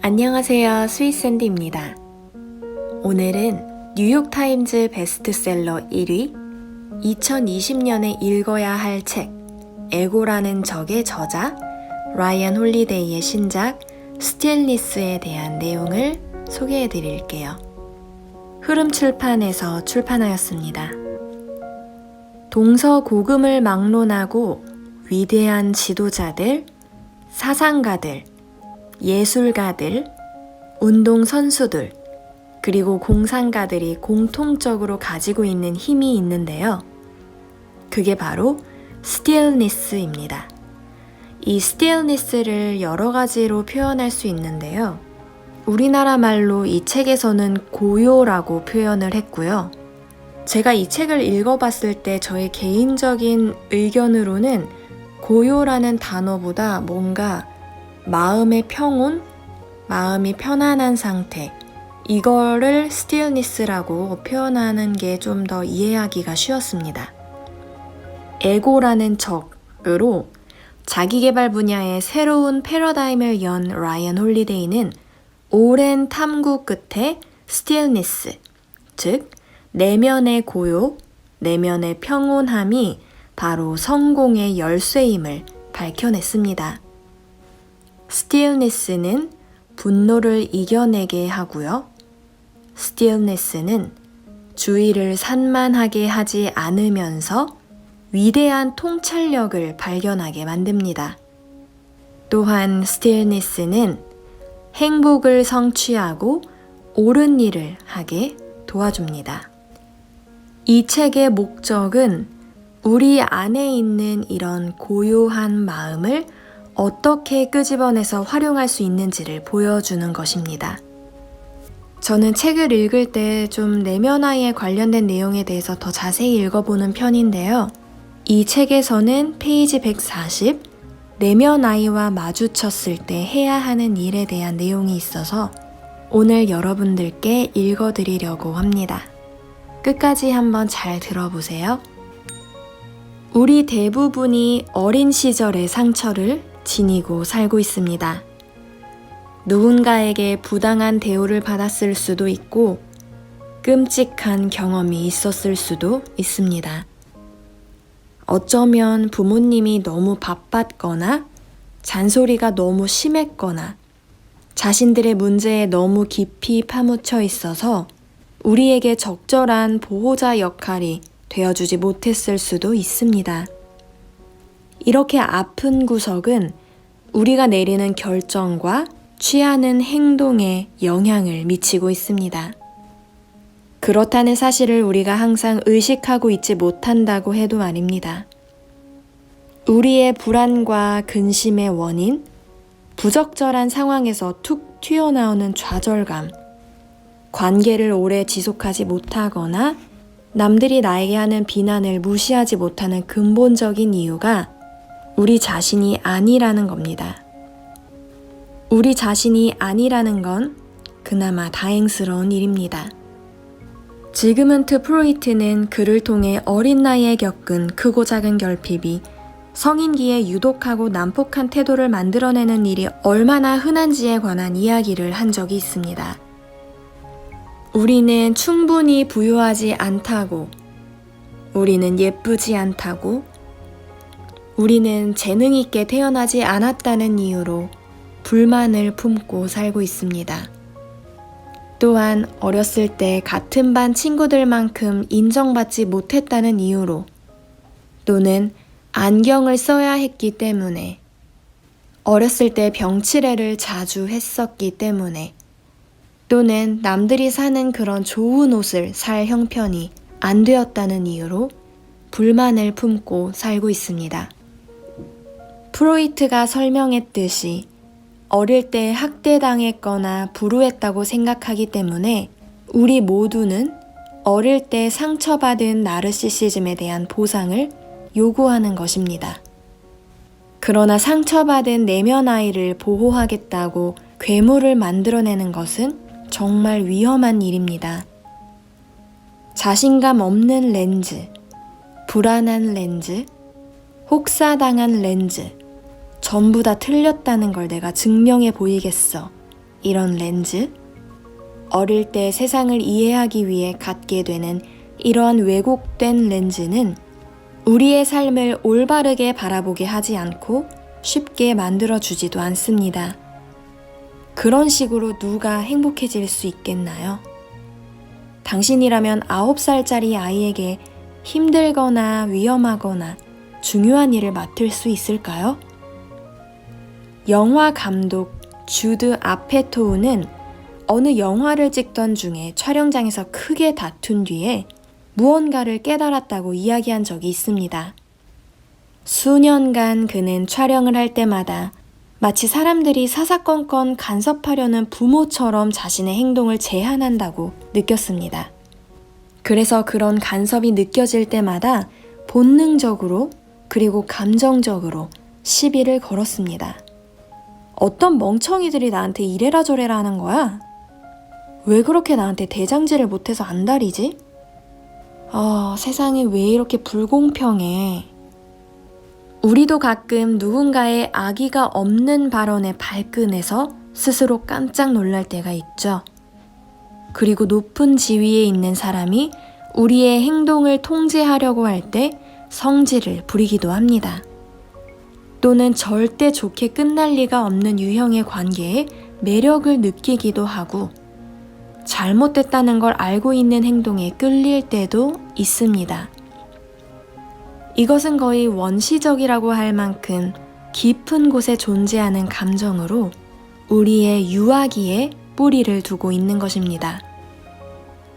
안녕하세요, 스윗샌디입니다. 오늘은 뉴욕타임즈 베스트셀러 1위, 2020년에 읽어야 할 책, 에고라는 적의 저자 라이언 홀리데이의 신작 스틸니스에 대한 내용을 소개해 드릴게요. 흐름출판에서 출판하였습니다. 동서고금을 막론하고 위대한 지도자들, 사상가들, 예술가들, 운동선수들, 그리고 공상가들이 공통적으로 가지고 있는 힘이 있는데요. 그게 바로 스틸니스입니다. 이 스틸니스를 여러 가지로 표현할 수 있는데요. 우리나라 말로 이 책에서는 고요라고 표현을 했고요. 제가 이 책을 읽어봤을 때 저의 개인적인 의견으로는 고요라는 단어보다 뭔가 마음의 평온, 마음이 편안한 상태, 이거를 스틸니스라고 표현하는 게 좀 더 이해하기가 쉬웠습니다. 에고라는 적으로 자기계발 분야의 새로운 패러다임을 연 라이언 홀리데이는 오랜 탐구 끝에 스틸니스, 즉 내면의 고요, 내면의 평온함이 바로 성공의 열쇠임을 밝혀냈습니다. 스틸니스는 분노를 이겨내게 하고요. 스틸니스는 주의를 산만하게 하지 않으면서 위대한 통찰력을 발견하게 만듭니다. 또한 스틸니스는 행복을 성취하고 옳은 일을 하게 도와줍니다. 이 책의 목적은 우리 안에 있는 이런 고요한 마음을 어떻게 끄집어내서 활용할 수 있는지를 보여주는 것입니다. 저는 책을 읽을 때 좀 내면화에 관련된 내용에 대해서 더 자세히 읽어보는 편인데요. 이 책에서는 페이지 140, 내면아이와 마주쳤을 때 해야 하는 일에 대한 내용이 있어서 오늘 여러분들께 읽어드리려고 합니다. 끝까지 한번 잘 들어보세요. 우리 대부분이 어린 시절의 상처를 지니고 살고 있습니다. 누군가에게 부당한 대우를 받았을 수도 있고 끔찍한 경험이 있었을 수도 있습니다. 어쩌면 부모님이 너무 바빴거나 잔소리가 너무 심했거나 자신들의 문제에 너무 깊이 파묻혀 있어서 우리에게 적절한 보호자 역할이 되어주지 못했을 수도 있습니다. 이렇게 아픈 구석은 우리가 내리는 결정과 취하는 행동에 영향을 미치고 있습니다. 그렇다는 사실을 우리가 항상 의식하고 있지 못한다고 해도 말입니다. 우리의 불안과 근심의 원인, 부적절한 상황에서 툭 튀어나오는 좌절감, 관계를 오래 지속하지 못하거나 남들이 나에게 하는 비난을 무시하지 못하는 근본적인 이유가 우리 자신이 아니라는 겁니다. 우리 자신이 아니라는 건 그나마 다행스러운 일입니다. 지그문트 프로이트는 그를 통해 어린 나이에 겪은 크고 작은 결핍이 성인기에 유독하고 난폭한 태도를 만들어내는 일이 얼마나 흔한지에 관한 이야기를 한 적이 있습니다. 우리는 충분히 부유하지 않다고, 우리는 예쁘지 않다고, 우리는 재능 있게 태어나지 않았다는 이유로 불만을 품고 살고 있습니다. 또한 어렸을 때 같은 반 친구들만큼 인정받지 못했다는 이유로 또는 안경을 써야 했기 때문에 어렸을 때 병치레를 자주 했었기 때문에 또는 남들이 사는 그런 좋은 옷을 살 형편이 안 되었다는 이유로 불만을 품고 살고 있습니다. 프로이트가 설명했듯이 어릴 때 학대당했거나 불우했다고 생각하기 때문에 우리 모두는 어릴 때 상처받은 나르시시즘에 대한 보상을 요구하는 것입니다. 그러나 상처받은 내면 아이를 보호하겠다고 괴물을 만들어내는 것은 정말 위험한 일입니다. 자신감 없는 렌즈, 불안한 렌즈, 혹사당한 렌즈, 전부 다 틀렸다는 걸 내가 증명해 보이겠어. 이런 렌즈, 어릴 때 세상을 이해하기 위해 갖게 되는 이러한 왜곡된 렌즈는 우리의 삶을 올바르게 바라보게 하지 않고 쉽게 만들어주지도 않습니다. 그런 식으로 누가 행복해질 수 있겠나요? 당신이라면 9살짜리 아이에게 힘들거나 위험하거나 중요한 일을 맡을 수 있을까요? 영화 감독 주드 아페토우는 어느 영화를 찍던 중에 촬영장에서 크게 다툰 뒤에 무언가를 깨달았다고 이야기한 적이 있습니다. 수년간 그는 촬영을 할 때마다 마치 사람들이 사사건건 간섭하려는 부모처럼 자신의 행동을 제한한다고 느꼈습니다. 그래서 그런 간섭이 느껴질 때마다 본능적으로 그리고 감정적으로 시비를 걸었습니다. 어떤 멍청이들이 나한테 이래라 저래라 하는 거야? 왜 그렇게 나한테 대장질을 못해서 안달이지? 세상이 왜 이렇게 불공평해? 우리도 가끔 누군가의 악의가 없는 발언에 발끈해서 스스로 깜짝 놀랄 때가 있죠. 그리고 높은 지위에 있는 사람이 우리의 행동을 통제하려고 할 때 성질을 부리기도 합니다. 또는 절대 좋게 끝날 리가 없는 유형의 관계에 매력을 느끼기도 하고 잘못됐다는 걸 알고 있는 행동에 끌릴 때도 있습니다. 이것은 거의 원시적이라고 할 만큼 깊은 곳에 존재하는 감정으로 우리의 유아기에 뿌리를 두고 있는 것입니다.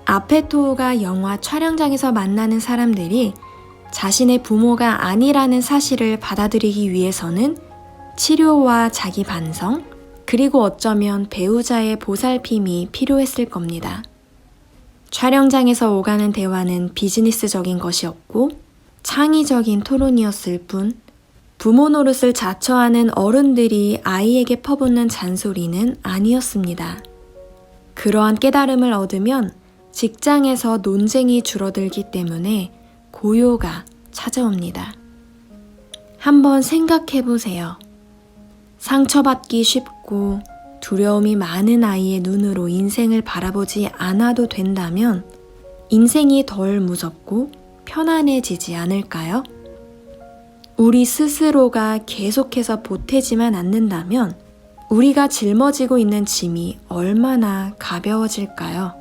아페토우가 영화 촬영장에서 만나는 사람들이 자신의 부모가 아니라는 사실을 받아들이기 위해서는 치료와 자기 반성, 그리고 어쩌면 배우자의 보살핌이 필요했을 겁니다. 촬영장에서 오가는 대화는 비즈니스적인 것이었고 창의적인 토론이었을 뿐 부모 노릇을 자처하는 어른들이 아이에게 퍼붓는 잔소리는 아니었습니다. 그러한 깨달음을 얻으면 직장에서 논쟁이 줄어들기 때문에 고요가 찾아옵니다. 한번 생각해 보세요. 상처받기 쉽고 두려움이 많은 아이의 눈으로 인생을 바라보지 않아도 된다면 인생이 덜 무섭고 편안해지지 않을까요? 우리 스스로가 계속해서 보태지만 않는다면 우리가 짊어지고 있는 짐이 얼마나 가벼워질까요?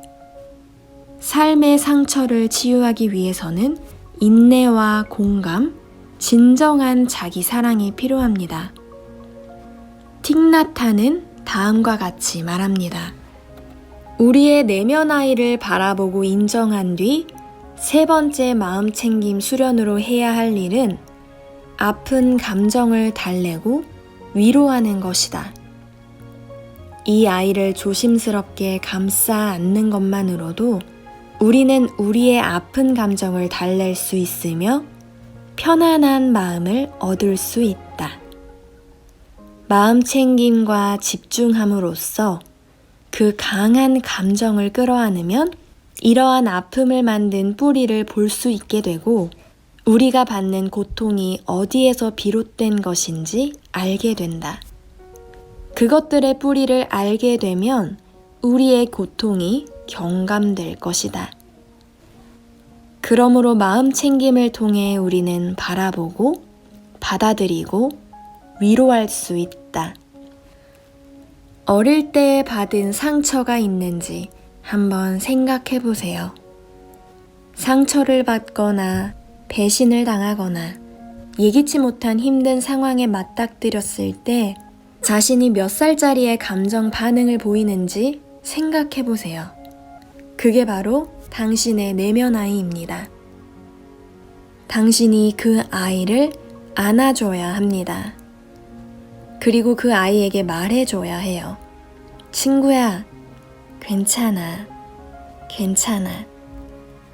삶의 상처를 치유하기 위해서는 인내와 공감, 진정한 자기 사랑이 필요합니다. 틱나타는 다음과 같이 말합니다. 우리의 내면 아이를 바라보고 인정한 뒤 세 번째 마음 챙김 수련으로 해야 할 일은 아픈 감정을 달래고 위로하는 것이다. 이 아이를 조심스럽게 감싸 안는 것만으로도 우리는 우리의 아픈 감정을 달랠 수 있으며 편안한 마음을 얻을 수 있다. 마음 챙김과 집중함으로써 그 강한 감정을 끌어안으면 이러한 아픔을 만든 뿌리를 볼 수 있게 되고 우리가 받는 고통이 어디에서 비롯된 것인지 알게 된다. 그것들의 뿌리를 알게 되면 우리의 고통이 경감될 것이다. 그러므로 마음 챙김을 통해 우리는 바라보고 받아들이고 위로할 수 있다. 어릴 때 받은 상처가 있는지 한번 생각해 보세요. 상처를 받거나 배신을 당하거나 예기치 못한 힘든 상황에 맞닥뜨렸을 때 자신이 몇 살짜리의 감정 반응을 보이는지 생각해 보세요. 그게 바로 당신의 내면 아이입니다. 당신이 그 아이를 안아줘야 합니다. 그리고 그 아이에게 말해줘야 해요. 친구야, 괜찮아.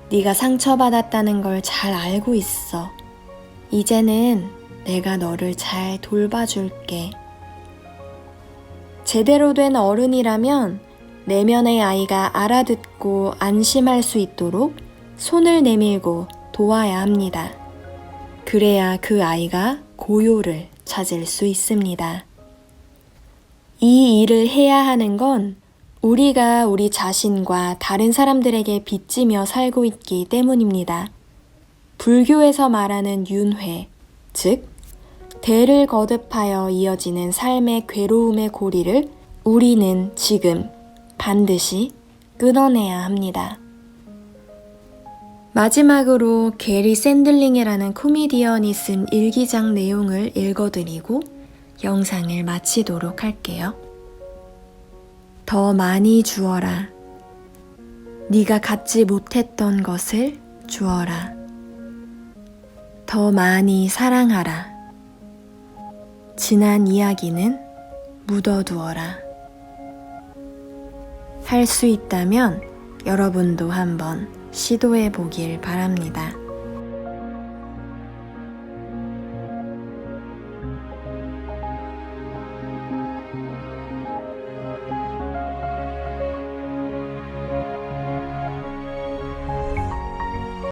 네가 상처받았다는 걸 잘 알고 있어. 이제는 내가 너를 잘 돌봐줄게. 제대로 된 어른이라면 내면의 아이가 알아듣고 안심할 수 있도록 손을 내밀고 도와야 합니다. 그래야 그 아이가 고요를 찾을 수 있습니다. 이 일을 해야 하는 건 우리가 우리 자신과 다른 사람들에게 빚지며 살고 있기 때문입니다. 불교에서 말하는 윤회, 즉 대를 거듭하여 이어지는 삶의 괴로움의 고리를 우리는 지금 반드시 끊어내야 합니다. 마지막으로 게리 샌들링이라는 코미디언이 쓴 일기장 내용을 읽어드리고 영상을 마치도록 할게요. 더 많이 주어라. 네가 갖지 못했던 것을 주어라. 더 많이 사랑하라. 지난 이야기는 묻어두어라. 할 수 있다면 여러분도 한번 시도해 보길 바랍니다.